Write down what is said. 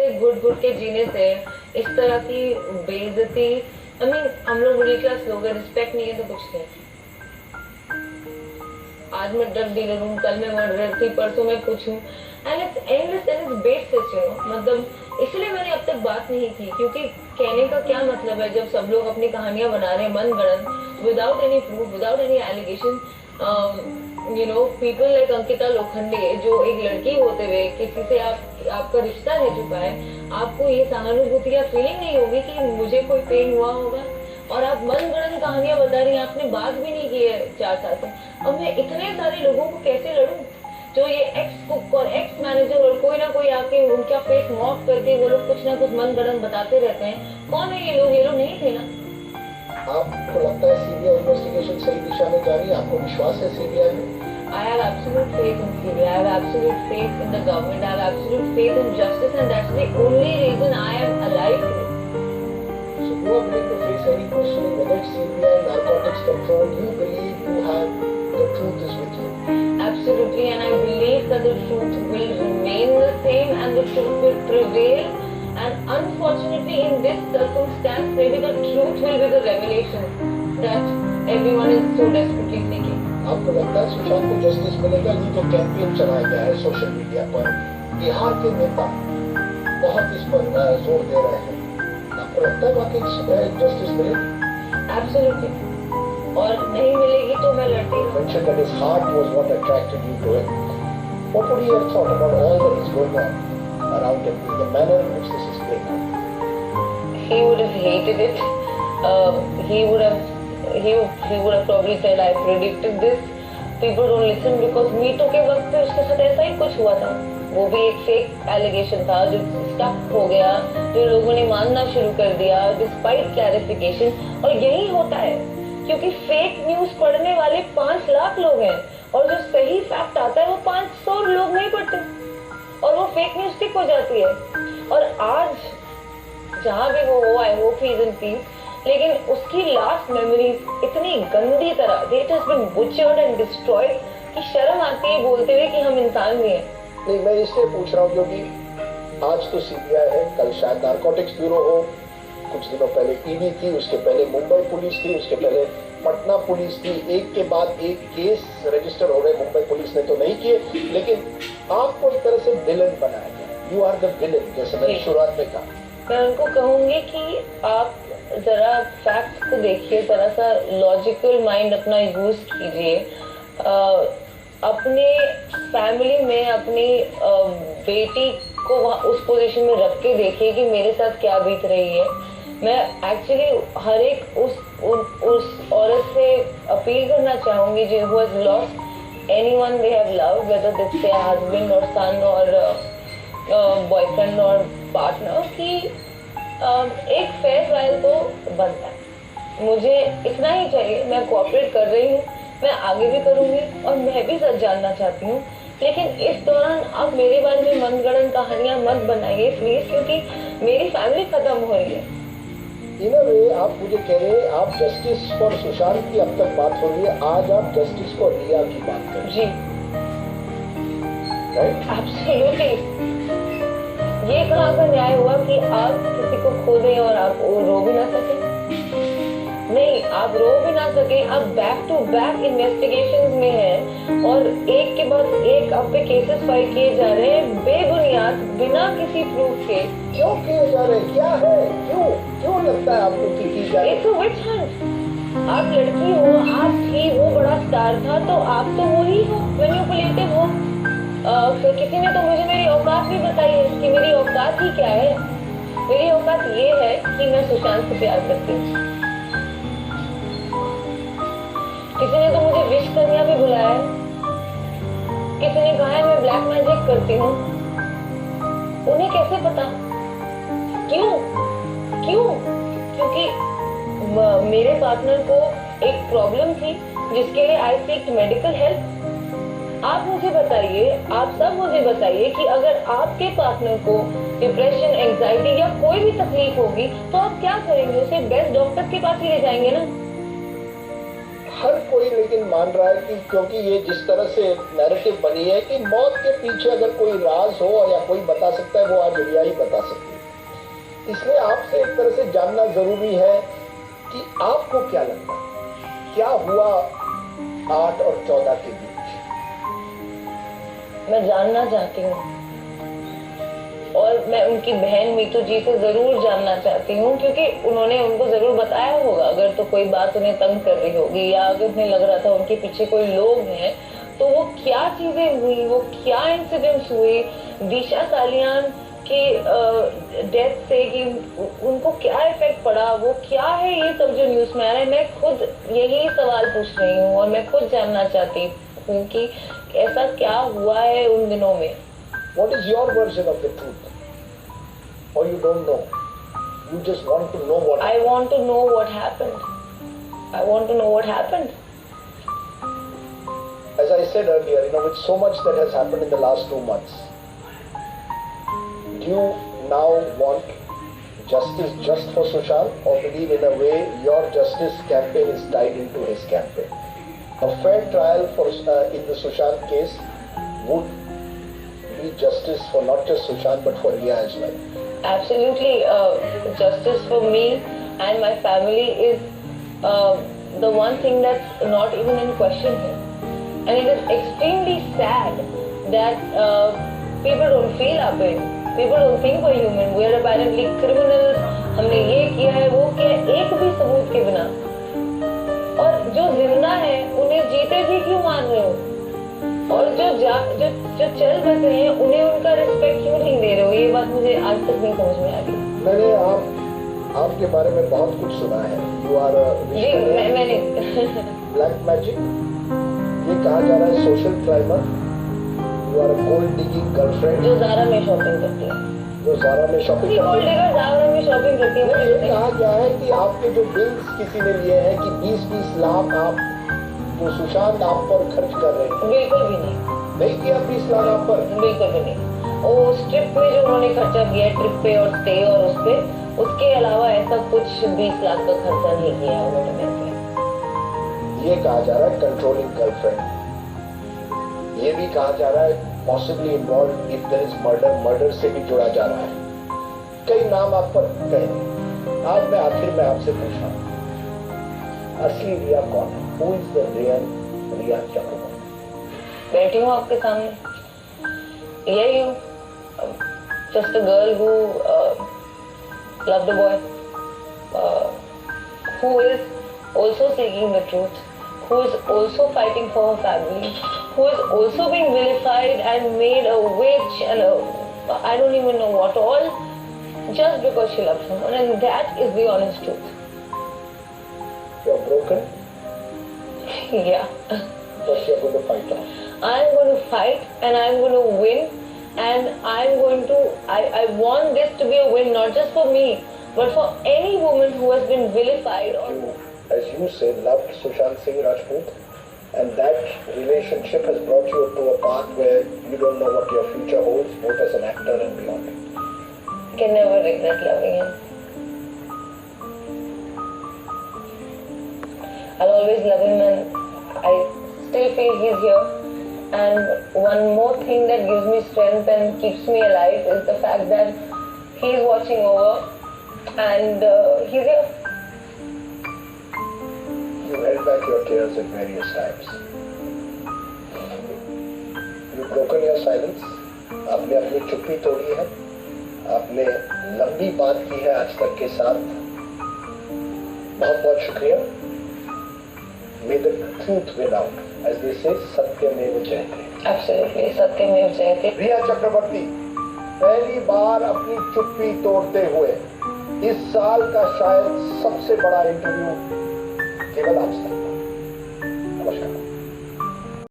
से घुट के जीने से इस तरह की बेइज्जती, हम लोग मिडिल क्लास लोग हैं, रिस्पेक्ट नहीं है तो कुछ नहीं। आज मैं ड्रग डीलर हूँ, कल मैं मर्डरर थी, परसों मैं कुछ हूँ, and it's endless and it's basis, मतलब इसलिए मैंने अब तक बात नहीं की, क्योंकि कहने का क्या मतलब है जब सब लोग अपनी कहानियां बना रहे हैं मन गढ़ंत, without any proof, without any allegation. People like Ankita Lokhande, जो एक लड़की होते हुए किसी से आपका रिश्ता रह चुका है, आपको ये सहानुभूति या फीलिंग नहीं होगी कि मुझे कोई पेन हुआ होगा, और आप मन गढ़ंत कहानियां बता रही हैं, आपने बात भी नहीं की है 4 साल से। अब मैं इतने सारे लोगों को कैसे लड़ूं, जो ये एक्स कुक और एक्स मैनेजर और कोई ना कोई आके उनका फेस मॉक करके वो लोग कुछ ना कुछ मन गढ़ंत बताते रहते हैं। कौन है ये लोग? ये लोग नहीं थे ना। आपको लगता है सीबीआई इन्वेस्टिगेशन सही दिशा में जा रही है? आपको विश्वास है सीबीआई में? I have absolute faith in CBI. I have absolute faith in the government. I have absolute faith in justice, and that's the only reason I am alive today. So you are willing to face any questioning whether it's CBI, narcotics control. You believe you have the truth is with you. Absolutely, and I believe that the truth will remain the same and the truth will prevail. And unfortunately, in this circumstance, maybe the truth will be the revelation that everyone is so desperately seeking. आपको लगता है सुशांत को justice मिलेगा? ये जो campaign चलाया गया है सोशल मीडिया पर, बिहार के नेता बहुत इस पर जोर दे रहे हैं, आपको लगता है वाकई जस्टिस मिलेगी? Absolutely. और नहीं मिलेगी तो मैं लड़ती हूँ। Mentioned that his heart was what attracted you to him. What would he have thought about all that is going on around him, the manner in which this is playing out? He would have hated it. He would have probably said, I predicted this. People don't listen because Me Too के वक्त पे उसके साथ ऐसा ही कुछ हुआ था। वो भी एक फेक एलिगेशन था जो स्टक हो गया, जो लोगों ने मानना शुरू कर दिया डिस्पाइट क्लैरिफिकेशन। और यही होता है क्योंकि फेक न्यूज पढ़ने वाले 5 लाख लोग हैं, और जो सही फैक्ट आता है वो 500 लोग नहीं पढ़ते, और वो फेक न्यूज स्टिक हो जाती है। और आज जहाँ भी वो हो, I hope he is in peace, लेकिन उसकी लास्ट मेमोरीज इतनी गंदी तरह it has been butchered and destroyed कि शर्म आती है बोलते हुए कि हम इंसान भी हैं। नहीं, मैं इसलिए पूछ रहा हूँ क्योंकि आज तो सीबीआई है, कल शायद नारकोटिक्स ब्यूरो हो, कुछ दिनों पहले ईडी थी, उसके पहले मुंबई पुलिस थी, उसके पहले पटना पुलिस थी। एक के बाद एक केस रजिस्टर हो रहे, मुंबई पुलिस ने तो नहीं किए, लेकिन आपको एक तरह से विलन बनाया गया। यू आर द विलन, जैसे मैंने शुरुआत में कहा। मैं उनको कहूंगी कि आप जरा फैक्ट्स को देखिए, जरा सा लॉजिकल माइंड अपना यूज कीजिए, अपने फैमिली में अपनी बेटी को उस पोजीशन में रख के देखिए कि मेरे साथ क्या बीत रही है। मैं एक्चुअली हर एक उस औरत से अपील करना चाहूंगी जो who has lost anyone they have loved, whether this there husband और सन और बॉयफ्रेंड और पार्टनर, कि एक फेयर ट्रायल तो बनता है। मुझे इतना ही चाहिए, मैं कोऑपरेट कर रही हूँ, मैं आगे भी करूंगी और मैं भी सच जानना चाहती हूँ, लेकिन इस दौरान आप मेरे बारे में मनगढ़ंत कहानियां मत बनाइए प्लीज, क्योंकि मेरी फैमिली खत्म हो रही है। इन अ वे आप मुझे कह रहे हैं आप जस्टिस फॉर सुशांत की अब तक बात हो रही है, आज आप जस्टिस फॉर रिया की बात कर जी, राइट? एब्सोल्युटली। ये कहाँ का न्याय हुआ कि आप किसी को खो दें और आप रो भी ना सकें? नहीं, आप रो भी ना सके, आप बैक टू बैक इन्वेस्टिगेशंस में हैं और एक के बाद एक आप पे केसेस फाइल किए जा रहे हैं बेबुनियाद, बिना किसी प्रूफ के। क्यों किए जा रहे हैं? क्या है? क्यों लगता है आपको की जा रही है? It's a witch hunt. आप लड़की हो, आप थी, वो बड़ा स्टार था, तो आप तो वही हो, मैनिपुलेटिव हो। तो किसी ने तो मुझे मेरी औकात भी बताई है कि मेरी औकात ही क्या है। मेरी औकात ये है कि मैं सुशांत से प्यार करती हूँ। किसी ने तो मुझे विश करने भी बुलाया है, किसी ने कहा है मैं ब्लैक मैजिक करती हूँ। उन्हें कैसे पता? क्यों? क्योंकि मेरे पार्टनर को एक प्रॉब्लम थी जिसके लिए आई सीक्ड मेडिकल हेल्प। आप मुझे बताइए, आप सब मुझे बताइए कि अगर आपके पार्टनर को डिप्रेशन, एंजाइटी या कोई भी तकलीफ होगी तो आप क्या करेंगे? उसे बेस्ट डॉक्टर के पास ही ले जाएंगे ना। हर कोई लेकिन मान रहा है कि क्योंकि ये जिस तरह से नैरेटिव बनी है कि मौत के पीछे अगर कोई राज हो या कोई बता सकता है, वो आज रिया ही बता सकती है। इसलिए आपसे एक तरह से जानना जरूरी है कि आपको क्या लगता है, क्या हुआ 8 और 14 के बीच? मैं जानना चाहती हूँ और मैं उनकी बहन मीतू जी से जरूर जानना चाहती हूँ, क्योंकि उन्होंने उनको जरूर बताया होगा अगर तो कोई बात उन्हें तंग कर रही होगी या अगर उन्हें लग रहा था उनके पीछे कोई लोग हैं, तो वो क्या चीजें हुई, वो क्या इंसिडेंट्स हुई दिशा सालियान की डेथ से, कि उनको क्या इफेक्ट पड़ा, वो क्या है ये सब जो न्यूज में आ रहा है। मैं खुद यही सवाल पूछ रही हूँ और मैं खुद जानना चाहती हूँ कि ऐसा क्या हुआ है उन दिनों में। What is your version of the truth? Or you don't know? You just want to know what I want to know what happened. I want to know what happened. As I said earlier, with so much that has happened in the last 2 months, do you now want justice just for Sushant, or believe in a way your justice campaign is tied into his campaign? A fair trial for in the Sushant case would be justice for not just Sushant but for Riya as well. Absolutely, justice for me and my family is the one thing that's not even in question here. And it is extremely sad that people don't feel our pain. People don't think we're human. We are apparently criminals. हमने ये किया है, वो किया है, एक भी सबूत के बिना। और जो जिंदा है उन्हें जीते जी क्यों मार रहे हो? और जो चल बसे हैं उन्हें उनका रिस्पेक्ट क्यों नहीं दे रहे हो? ये बात मुझे आज तक नहीं समझ में आ रही। मैंने आपके बारे में बहुत कुछ सुना है। यू आर मैंने ब्लैक मैजिक, ये कहा जा रहा है social climber, you are a gold digging girlfriend जो ज़ारा में शॉपिंग करती है, जो ज़ारा में शॉपिंग गोल्ड डिगर ज़ारा में शॉपिंग करती है। ये कहा गया है कि आपके जो बिल्स किसी ने लिए हैं कि 20-20 लाख आप जो सुशांत आप पर खर्च कर रहे हैं। बिल्कुल भी नहीं किया 20 लाख आप पर? बिल्कुल भी नहीं। उस ट्रिप में जो उन्होंने खर्चा किया, ट्रिप पे और स्टे और उस पे, उसके अलावा ऐसा कुछ 20 लाख का खर्चा नहीं किया उन्होंने मेरे पे। ये कहा जा रहा है कंट्रोलिंग गर्लफ्रेंड। ये भी कहा जा रहा है possibly involve if there is murder से भी जुड़ा जा रहा है। कई नाम आप पर कहे। आज मैं आखिर में आपसे पूछ रहा हूँ, असली रिया कौन है? Who is the real Riya Chakraborty? बैठी हूँ आपके सामने, यही हूँ, just a girl who loved a boy, who is also seeking the truth, who is also fighting for her family, who is also being vilified and made a witch and I don't even know what all, just because she loves someone, and that is the honest truth. You are broken. Yeah. But you are going to fight on. I'm going to fight and I'm going to win, and I'm going to, I want this to be a win not just for me but for any woman who has been vilified or you, as you said, loved Sushant Singh Rajput, and that relationship has brought you to a path where you don't know what your future holds, both as an actor and beyond. can never regret loving him. I'll always love him and I still feel he's here. And one more thing that gives me strength and keeps me alive is the fact that he's watching over and he's here. You held back your tears at various times. You've broken your silence. आपने अपनी चुप्पी तोड़ी है, आपने लंबी बात की है आज तक के साथ। बहुत बहुत शुक्रिया। May the truth win out, as they say, सत्यमेव जयते। Absolutely, सत्यमेव जयते। रिया चक्रवर्ती पहली बार अपनी चुप्पी तोड़ते हुए इस साल का शायद सबसे बड़ा इंटरव्यू केवल आज तक।